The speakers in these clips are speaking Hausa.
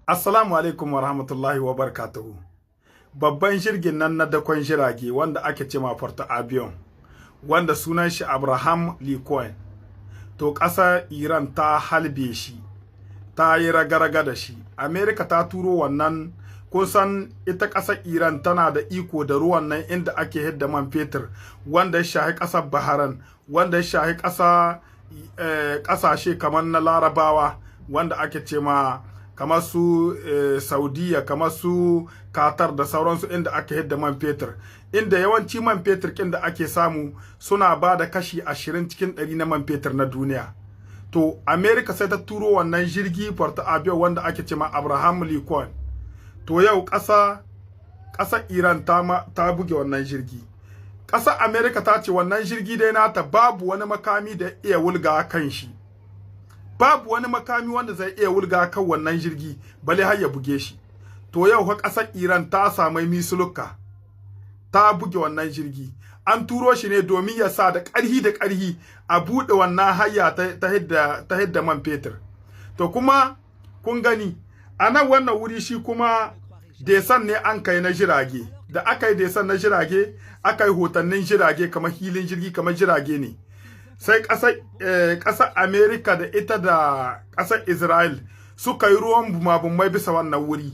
Assalamu alaikum wa rahmatullahi wa barakatuhu. Babban jirgin nan na dakon jirage wanda ake cema Porto Avion, wanda sunan shi Abraham Lincoln. To ƙasar Iran ta halbe shi, ta yi raga-raga da shi. Amerika ta turo wannan, kun san ita ƙasar Iran tana da iko da ruwan nan inda ake hidda man fetur, wanda ya shahi ƙasar Bahrain, wanda ya shahi ƙasashe kamar na Larabawa, wanda ake cema kamar su Saudiya, kamar su Qatar da sauransu, inda ake hidda man fetur, inda yawanci man fetur kin da ake samu suna ba da kashi 20 cikin 100 na man fetur na duniya. To America sai ta turo wannan jirgi Porto Avion wanda ake cema Abraham Lincoln. To yau ƙasa Iran ta buge wannan jirgi. Ƙasar America ta ce wannan jirgi dai nata babu wani makami da iya wulga kan shi. Babu wani makami wanda zai iya wulga kan wannan jirgi bale har ya buge shi. To yau fa ƙasar Iran ta samu misulukka, ta buge wannan jirgi. An turo shi ne domin ya sa da ƙarhi a buɗe wannan hayya ta hidda man fetur. To kuma kun gani a nan wannan wuri shi kuma desan ne an kai na jirage. Da aka yi desan na jirage, aka yi hotannin jirage kamar hilin jirgi, kamar jirage ne. Sai ƙasar Amerika da ita da ƙasar Israel suka yi ruwan bumabumai bisa wannan wuri.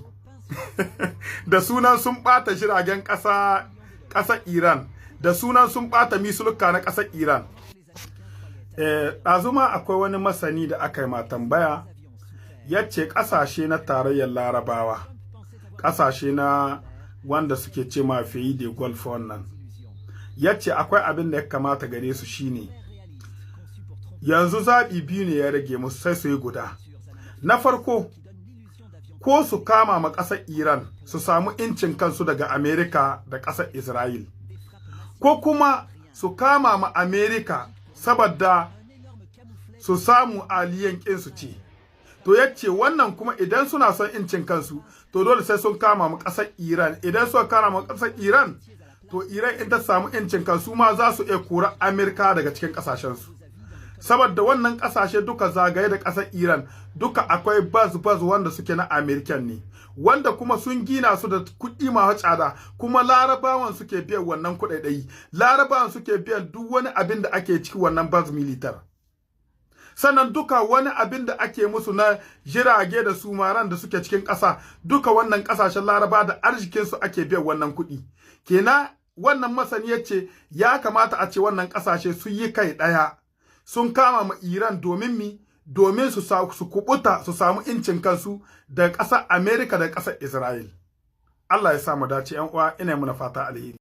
Da sunan sun ɓata jiragen ƙasar Iran, da sunan sun ɓata misulka na ƙasar Iran. Ɗazuma akwai wani masani da aka yi ma tambaya, yace ƙasashe na tarayyar Larabawa, ƙasashe na wanda suke ce ma Pays de Gulf wannan, yace akwai abin da ya kamata gare su shine yanzu zaɓi biyu ne ya rage musu, sai su yi guda. Na farko, ko su kama ma ƙasar Iran su samu incin kansu daga Amerika da ƙasar Israel, ko kuma su kama ma Amerika saboda su samu aliyan ƙinsu ce. To yace wannan kuma idan suna son incin kansu, to dole sai sun kama ma ƙasar Iran. Idan suka kama ma ƙasar Iran, to Iran in ta samu incin kansu ma za su iya kora Amerika daga cikin ƙasashensu. Saboda wannan ƙasashe duka zagaye da ƙasar Iran duka akwai baz wanda suke na American ne, wanda kuma sun gina su da kuɗi masu tsada, kuma Larabawan suke biyan wannan kuɗaɗai, Larabawan suke biyan duk wani abin da ake ciki wannan baz militar. Sannan duka wani abin da ake musu na jirage da sumaran da suke cikin ƙasa, duka wannan ƙasashen Laraba da arzikinsu ake biyan wannan kuɗi. Kenan wannan masani yace ya kamata a ce wannan ƙasashe su yi kai ɗaya, sun kama ma Iran domin su kubuta, su samu incin kansu da ƙasar Amerika da ƙasar Israel. Allah ya sa mu dace ƴan uwa, ina muna fata alheri.